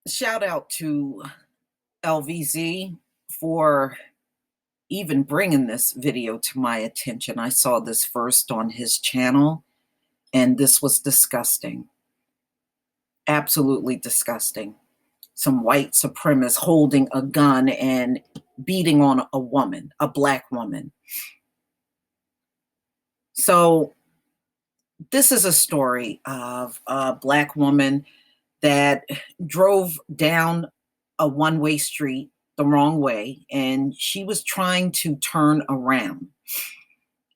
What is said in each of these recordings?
Shout out to LVZ for even bringing this video to my attention. I saw this first on his channel, and this was disgusting. Absolutely disgusting. Some white supremacists holding a gun and beating on a woman, a black woman. So this is a story of a black woman that drove down a one-way street the wrong way, and she was trying to turn around.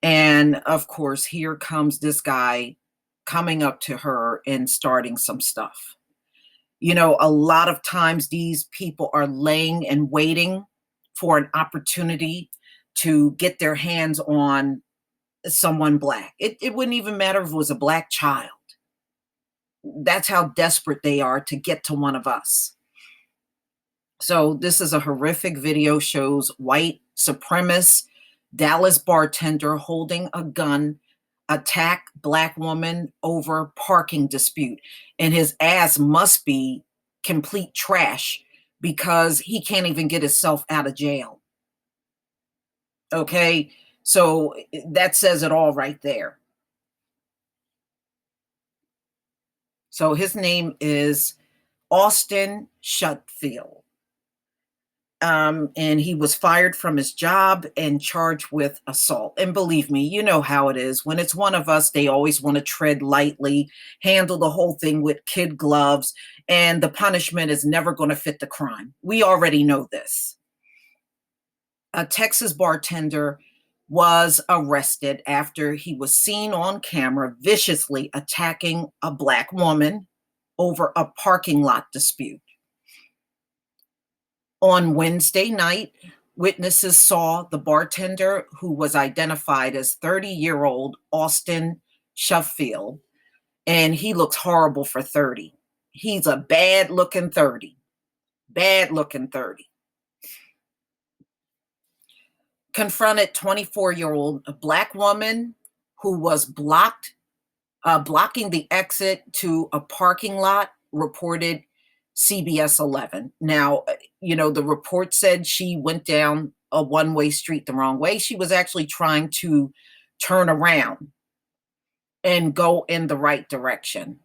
And of course, here comes this guy coming up to her and starting some stuff. You know, a lot of times these people are laying and waiting for an opportunity to get their hands on someone black. It wouldn't even matter if it was a black child. That's how desperate they are to get to one of us. So this is a horrific video, shows white supremacist Dallas bartender holding a gun, attack black woman over parking dispute. And his ass must be complete trash because he can't even get himself out of jail. Okay, so that says it all right there. So his name is Austin Shutfield. And he was fired from his job and charged with assault. And believe me, you know how it is. When it's one of us, they always want to tread lightly, handle the whole thing with kid gloves, and the punishment is never going to fit the crime. We already know this. A Texas bartender was arrested after he was seen on camera viciously attacking a black woman over a parking lot dispute. On Wednesday night, witnesses saw the bartender, who was identified as 30-year-old Austin Shuffield, and he looks horrible for 30. He's a bad-looking 30. Bad-looking 30. Confronted 24-year-old black woman who was blocking the exit to a parking lot, reported CBS 11. Now, you know, the report said she went down a one-way street the wrong way. She was actually trying to turn around and go in the right direction.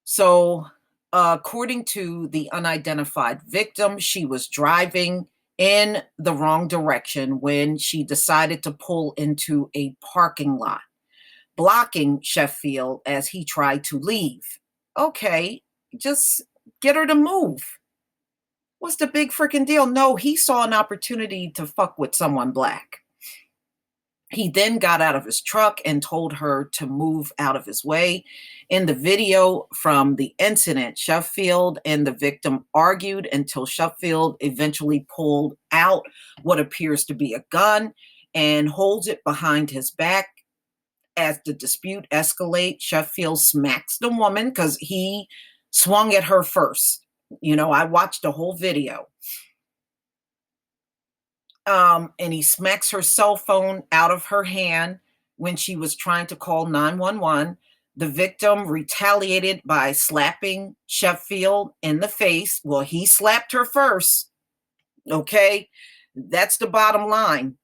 So, according to the unidentified victim, she was driving in the wrong direction when she decided to pull into a parking lot, blocking Sheffield as he tried to leave. Okay, just get her to move. What's the big freaking deal? No, he saw an opportunity to fuck with someone black. He then got out of his truck and told her to move out of his way. In the video from the incident, Sheffield and the victim argued until Sheffield eventually pulled out what appears to be a gun and holds it behind his back. As the dispute escalates, Sheffield smacks the woman because he swung at her first. You know, I watched the whole video. And he smacks her cell phone out of her hand when she was trying to call 911. The victim retaliated by slapping Sheffield in the face. Well, he slapped her first. Okay, that's the bottom line.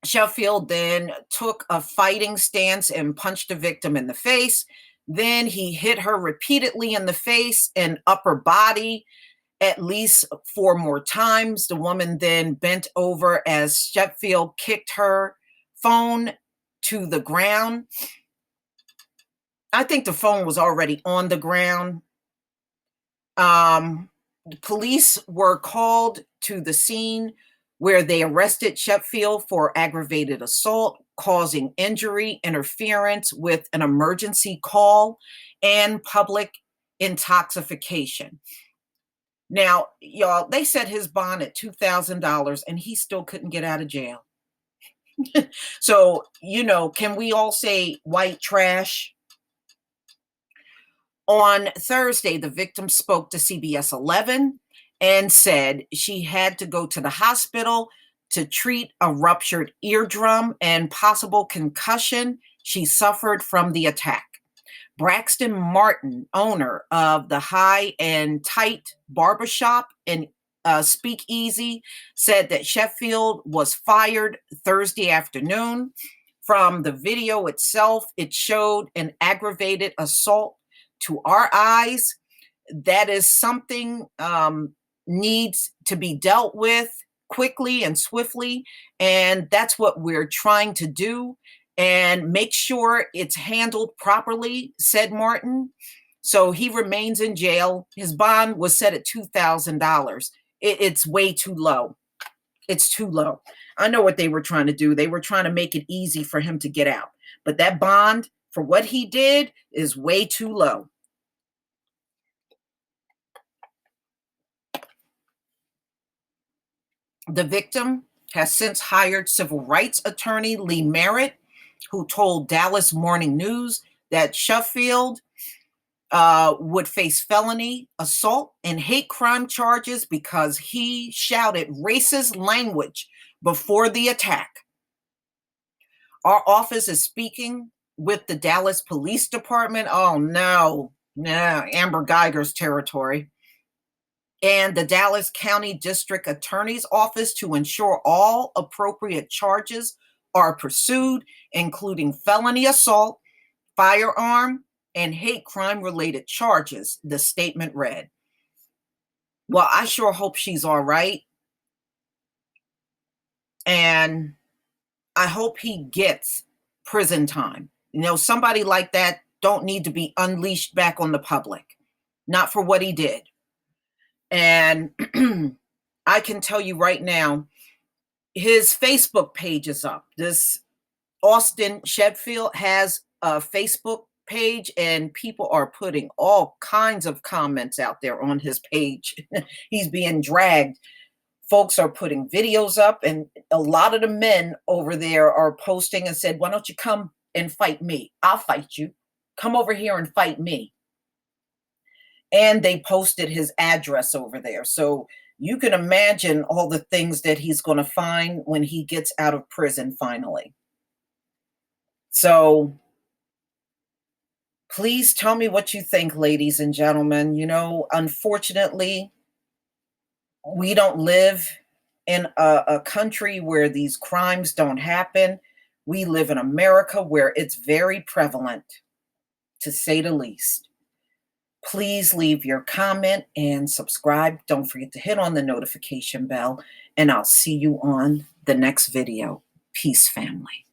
Sheffield then took a fighting stance and punched the victim in the face. Then he hit her repeatedly in the face and upper body at least 4 more times. The woman then bent over as Sheffield kicked her phone to the ground. I think the phone was already on the ground. Police were called to the scene where they arrested Sheffield for aggravated assault, causing injury, interference with an emergency call, and public intoxication. Now, y'all, they set his bond at $2,000 and he still couldn't get out of jail. So, you know, can we all say white trash? On Thursday, the victim spoke to CBS 11 and said she had to go to the hospital to treat a ruptured eardrum and possible concussion she suffered from the attack. Braxton Martin, owner of the High and Tight Barbershop and Speakeasy, said that Sheffield was fired Thursday afternoon. From the video itself, it showed an aggravated assault. To our eyes, that is something needs to be dealt with quickly and swiftly. And that's what we're trying to do and make sure it's handled properly, said Martin. So he remains in jail. His bond was set at $2,000. It's way too low. It's too low. I know what they were trying to do. They were trying to make it easy for him to get out. But that bond for what he did is way too low. The victim has since hired civil rights attorney Lee Merritt, who told Dallas Morning News that Sheffield would face felony assault and hate crime charges because he shouted racist language before the attack. Our office is speaking with the Dallas Police Department. Oh, no, Amber Geiger's territory. And the Dallas County District Attorney's Office to ensure all appropriate charges are pursued, including felony assault, firearm, and hate crime related charges, the statement read. Well, I sure hope she's all right. And I hope he gets prison time. You know, somebody like that don't need to be unleashed back on the public, not for what he did. And I can tell you right now, his Facebook page is up. This Austin Sheffield has a Facebook page, and people are putting all kinds of comments out there on his page. He's being dragged. Folks are putting videos up, and a lot of the men over there are posting and said, why don't you come and fight me? I'll fight you. Come over here and fight me. And they posted his address over there. So you can imagine all the things that he's going to find when he gets out of prison finally. So please tell me what you think, ladies and gentlemen. You know, unfortunately, we don't live in a country where these crimes don't happen. We live in America where it's very prevalent, to say the least. Please leave your comment and subscribe. Don't forget to hit on the notification bell, and I'll see you on the next video. Peace, family.